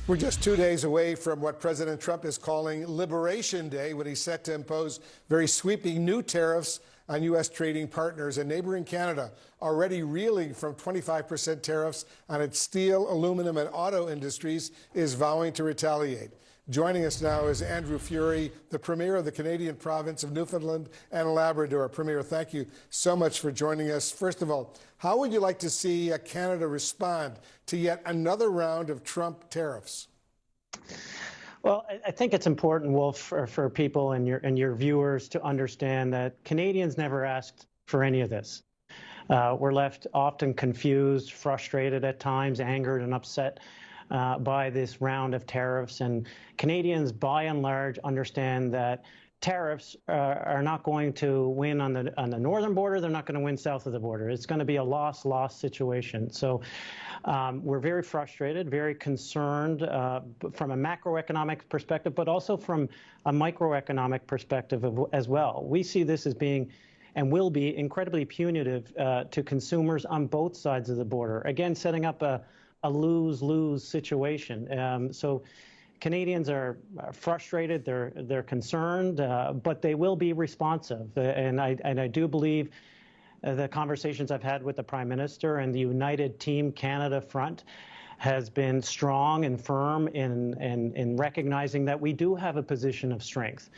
We're just 2 days away from what President Trump is calling Liberation Day, when he's set to impose very sweeping new tariffs on U.S. trading partners. And neighboring Canada, already reeling from 25% tariffs on its steel, aluminum, and auto industries, is vowing to retaliate. Joining us now is Andrew Furey, the Premier of the Canadian province of Newfoundland and Labrador. Premier, thank you so much for joining us. First of all, how would you like to see Canada respond to yet another round of Trump tariffs? Well, I think it's important, Wolf, for people and your viewers to understand that Canadians never asked for any of this. We're left often confused, frustrated at times, angered and upset by this round of tariffs. And Canadians, by and large, understand that tariffs are not going to win on the northern border. They're not going to win south of the border. It's going to be a loss-loss situation. So we're very frustrated, very concerned from a macroeconomic perspective, but also from a microeconomic perspective as well. We see this as being and will be incredibly punitive to consumers on both sides of the border. Again, setting up a lose-lose situation. So Canadians are frustrated, they're concerned, but they will be responsive. And I do believe the conversations I've had with the Prime Minister and the United Team Canada front has been strong and firm in recognizing that we do have a position of strength.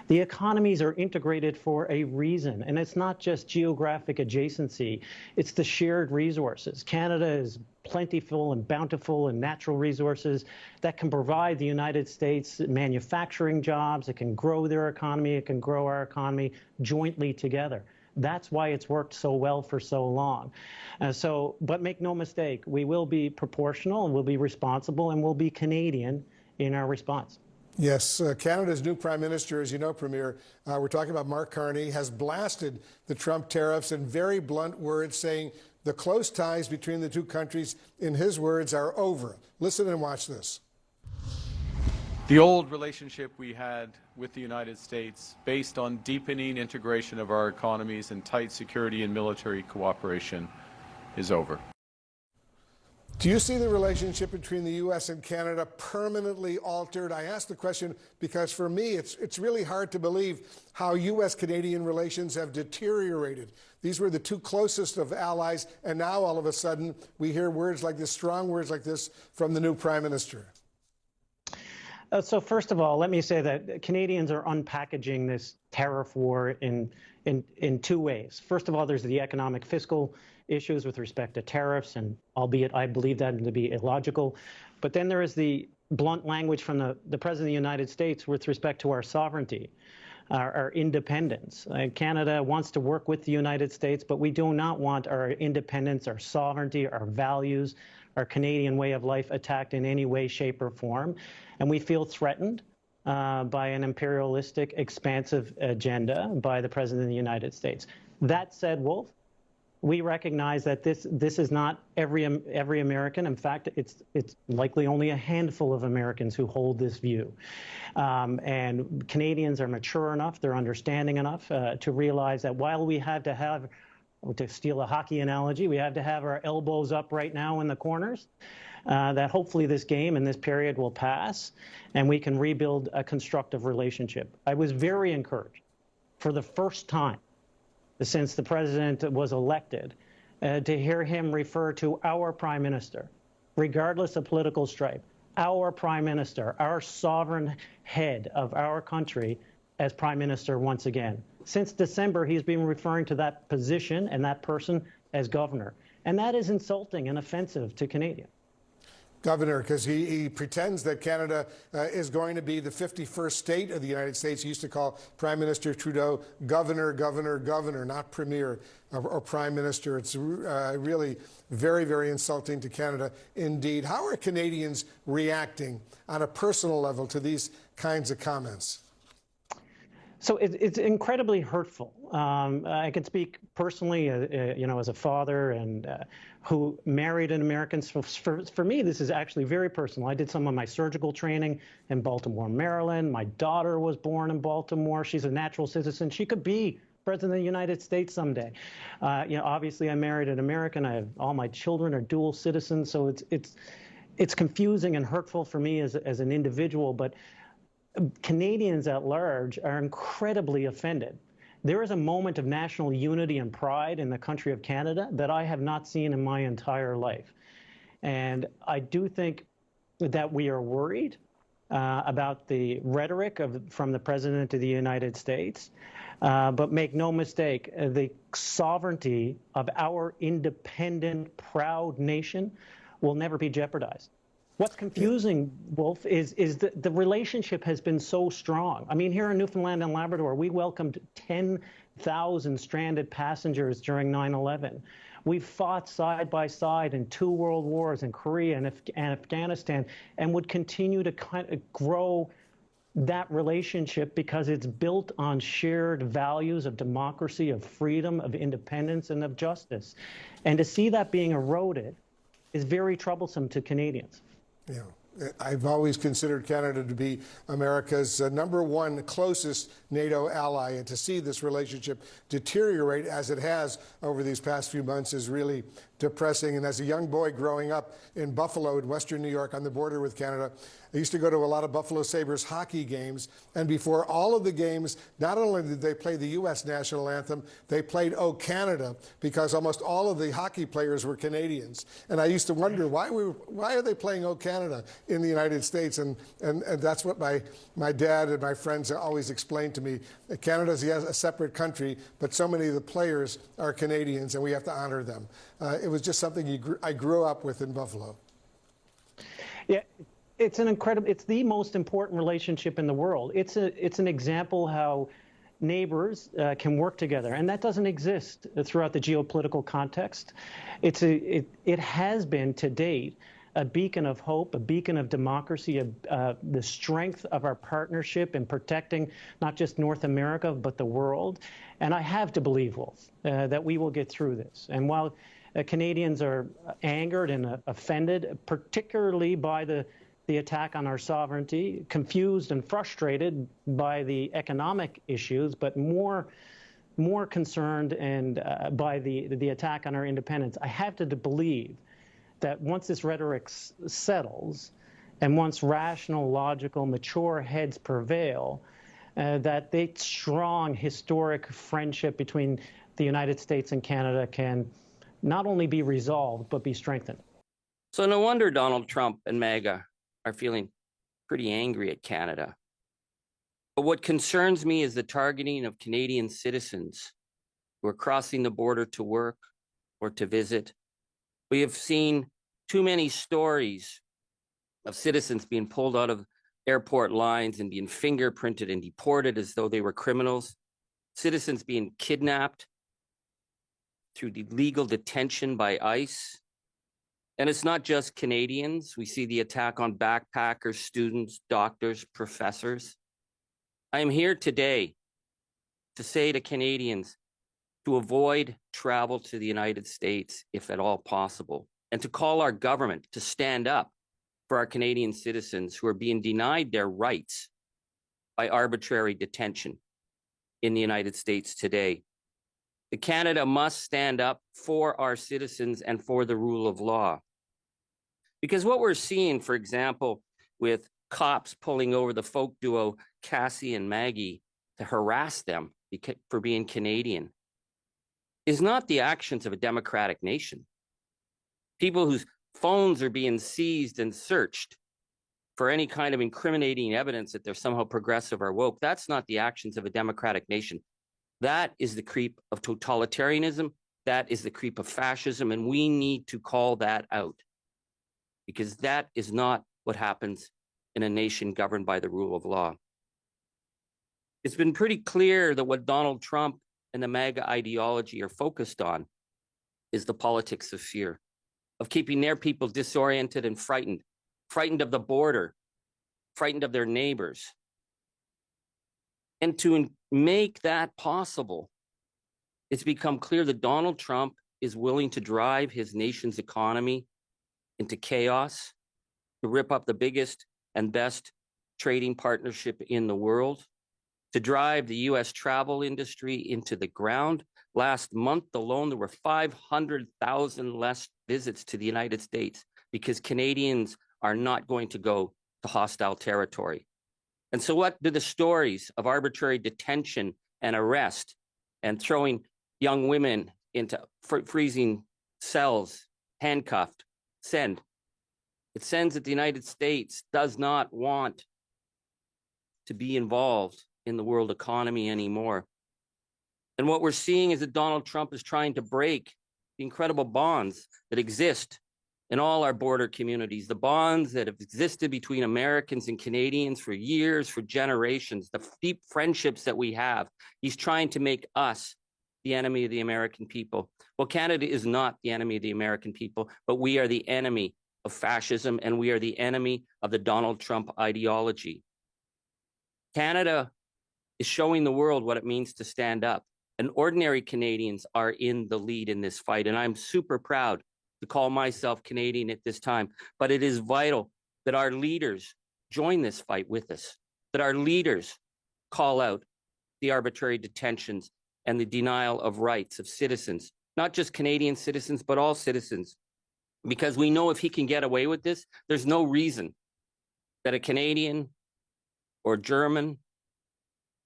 The economies are integrated for a reason, and it's not just geographic adjacency, it's the shared resources. Canada is plentiful and bountiful in natural resources that can provide the United States manufacturing jobs. It can grow their economy, it can grow our economy jointly together. That's why it's worked so well for so long. But make no mistake, we will be proportional, and we'll be responsible, and we'll be Canadian in our response. Yes, Canada's new Prime Minister, as you know, Premier, we're talking about Mark Carney, has blasted the Trump tariffs in very blunt words, saying the close ties between the two countries, in his words, are over. Listen and watch this. The old relationship we had with the United States, based on deepening integration of our economies and tight security and military cooperation, is over. Do you see the relationship between the U.S. and Canada permanently altered? I ask the question because for me, it's really hard to believe how U.S.-Canadian relations have deteriorated. These were the two closest of allies, and now all of a sudden we hear words like this, strong words like this from the new Prime Minister. So first of all, let me say that Canadians are unpackaging this tariff war in two ways. First of all, there's the economic fiscal issues with respect to tariffs, and albeit I believe that to be illogical. But then there is the blunt language from the President of the United States with respect to our sovereignty, our independence. Canada wants to work with the United States, but we do not want our independence, our sovereignty, our values, our Canadian way of life attacked in any way, shape, or form. And we feel threatened by an imperialistic, expansive agenda by the President of the United States. That said, Wolf, we recognize that this is not every American. In fact, it's likely only a handful of Americans who hold this view. And Canadians are mature enough, they're understanding enough to realize that while we have to steal a hockey analogy, we have to have our elbows up right now in the corners, that hopefully this game and this period will pass and we can rebuild a constructive relationship. I was very encouraged for the first time since the president was elected, to hear him refer to our Prime Minister, regardless of political stripe, our Prime Minister, our sovereign head of our country, as Prime Minister once again. Since December, he's been referring to that position and that person as governor. And that is insulting and offensive to Canadians. Governor, because he pretends that Canada is going to be the 51st state of the United States. He used to call Prime Minister Trudeau governor, governor, governor, not premier or prime minister. It's really very, very insulting to Canada indeed. How are Canadians reacting on a personal level to these kinds of comments? So it's incredibly hurtful. I can speak personally, as a father and who married an American. For me, this is actually very personal. I did some of my surgical training in Baltimore, Maryland. My daughter was born in Baltimore. She's a natural citizen. She could be President of the United States someday. Obviously, I married an American. All my children are dual citizens. So it's confusing and hurtful for me as an individual, but Canadians at large are incredibly offended. There is a moment of national unity and pride in the country of Canada that I have not seen in my entire life. And I do think that we are worried about the rhetoric from the President of the United States. But make no mistake, the sovereignty of our independent, proud nation will never be jeopardized. What's confusing, Wolf, is that the relationship has been so strong. I mean, here in Newfoundland and Labrador, we welcomed 10,000 stranded passengers during 9/11. We've fought side by side in 2 world wars in Korea and Afghanistan, and would continue to kind of grow that relationship because it's built on shared values of democracy, of freedom, of independence, and of justice. And to see that being eroded is very troublesome to Canadians. Yeah. I've always considered Canada to be America's #1 closest NATO ally, and to see this relationship deteriorate as it has over these past few months is really depressing. And as a young boy growing up in Buffalo in Western New York on the border with Canada, I used to go to a lot of Buffalo Sabres hockey games, and before all of the games, not only did they play the U.S. national anthem, they played "O Canada," because almost all of the hockey players were Canadians. And I used to wonder, why are they playing "O Canada" in the United States? And that's what my dad and my friends always explained to me. Canada's a separate country, but so many of the players are Canadians, and we have to honor them. It was just something I grew up with in Buffalo. Yeah. It's the most important relationship in the world. It's an example how neighbors can work together, and that doesn't exist throughout the geopolitical context. It has been to date a beacon of hope, a beacon of democracy, the strength of our partnership in protecting not just North America, but the world. And I have to believe, Wolf, that we will get through this. And while Canadians are angered and offended, particularly by the attack on our sovereignty, confused and frustrated by the economic issues, but more concerned and by the attack on our independence, I have to believe that once this rhetoric settles, and once rational, logical, mature heads prevail, that the strong historic friendship between the United States and Canada can not only be resolved, but be strengthened. So no wonder Donald Trump and MAGA are feeling pretty angry at Canada. But what concerns me is the targeting of Canadian citizens who are crossing the border to work or to visit. We have seen too many stories of citizens being pulled out of airport lines and being fingerprinted and deported as though they were criminals. Citizens being kidnapped through illegal detention by ICE. And it's not just Canadians. We see the attack on backpackers, students, doctors, professors. I am here today to say to Canadians to avoid travel to the United States if at all possible, and to call our government to stand up for our Canadian citizens who are being denied their rights by arbitrary detention in the United States today. Canada must stand up for our citizens and for the rule of law. Because what we're seeing, for example, with cops pulling over the folk duo Cassie and Maggie to harass them for being Canadian, is not the actions of a democratic nation. People whose phones are being seized and searched for any kind of incriminating evidence that they're somehow progressive or woke, that's not the actions of a democratic nation. That is the creep of totalitarianism. That is the creep of fascism. And we need to call that out, because that is not what happens in a nation governed by the rule of law. It's been pretty clear that what Donald Trump and the MAGA ideology are focused on is the politics of fear, of keeping their people disoriented and frightened of the border, frightened of their neighbors. And to make that possible, it's become clear that Donald Trump is willing to drive his nation's economy into chaos, to rip up the biggest and best trading partnership in the world, to drive the U.S. travel industry into the ground. Last month alone, there were 500,000 less visits to the United States because Canadians are not going to go to hostile territory. And so what do the stories of arbitrary detention and arrest and throwing young women into freezing cells, handcuffed, send? It sends that the United States does not want to be involved in the world economy anymore. And what we're seeing is that Donald Trump is trying to break the incredible bonds that exist in all our border communities, the bonds that have existed between Americans and Canadians for years, for generations, the deep friendships that we have. He's trying to make us the enemy of the American people. Well, Canada is not the enemy of the American people, but we are the enemy of fascism, and we are the enemy of the Donald Trump ideology. Canada is showing the world what it means to stand up, and ordinary Canadians are in the lead in this fight, and I'm super proud to call myself Canadian at this time. But it is vital that our leaders join this fight with us, that our leaders call out the arbitrary detentions and the denial of rights of citizens, not just Canadian citizens, but all citizens. Because we know if he can get away with this, there's no reason that a Canadian or German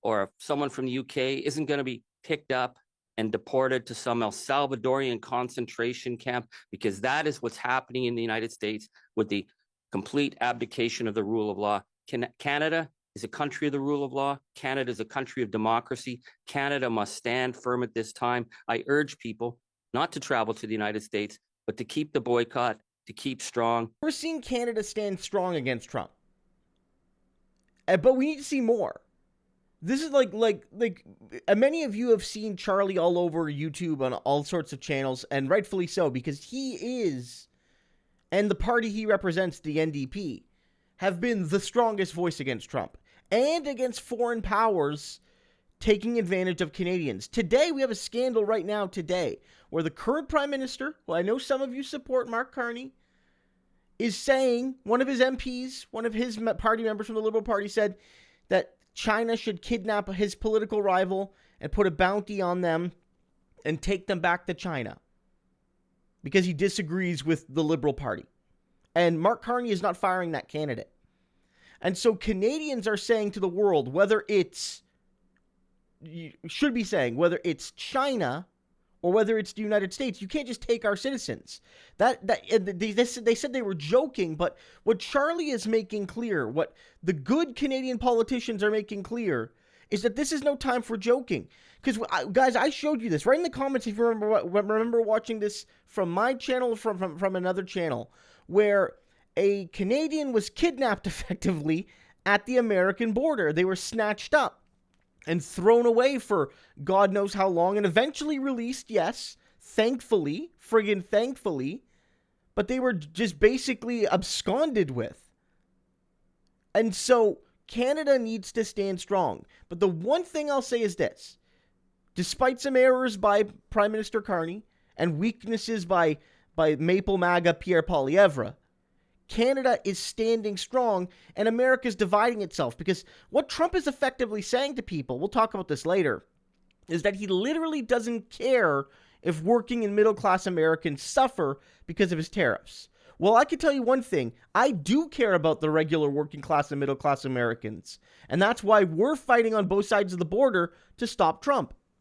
or someone from the UK isn't going to be picked up and deported to some El Salvadorian concentration camp, because that is what's happening in the United States with the complete abdication of the rule of law. Canada is a country of the rule of law. Canada is a country of democracy. Canada must stand firm at this time. I urge people not to travel to the United States, but to keep the boycott, to keep strong. We're seeing Canada stand strong against Trump. But we need to see more. This is like many of you have seen Charlie all over YouTube on all sorts of channels, and rightfully so, because he is, and the party he represents, the NDP, have been the strongest voice against Trump and against foreign powers taking advantage of Canadians. Today, we have a scandal right now today where the current Prime Minister, who I know some of you support, Mark Carney, is saying, one of his MPs, one of his party members from the Liberal Party said that China should kidnap his political rival and put a bounty on them and take them back to China because he disagrees with the Liberal Party. And Mark Carney is not firing that candidate. And so Canadians are saying to the world, whether it's China or whether it's the United States, you can't just take our citizens. They said they were joking, but what Charlie is making clear, what the good Canadian politicians are making clear, is that this is no time for joking. Because, guys, I showed you this right in the comments if you remember watching this from my channel, from another channel, where a Canadian was kidnapped effectively at the American border. They were snatched up and thrown away for God knows how long, and eventually released, yes, thankfully, but they were just basically absconded with. And so Canada needs to stand strong. But the one thing I'll say is this: despite some errors by Prime Minister Carney and weaknesses by Maple MAGA Pierre Poilievre, Canada is standing strong, and America is dividing itself, because what Trump is effectively saying to people, we'll talk about this later, is that he literally doesn't care if working and middle-class Americans suffer because of his tariffs. Well, I can tell you one thing. I do care about the regular working-class and middle-class Americans, and that's why we're fighting on both sides of the border to stop Trump.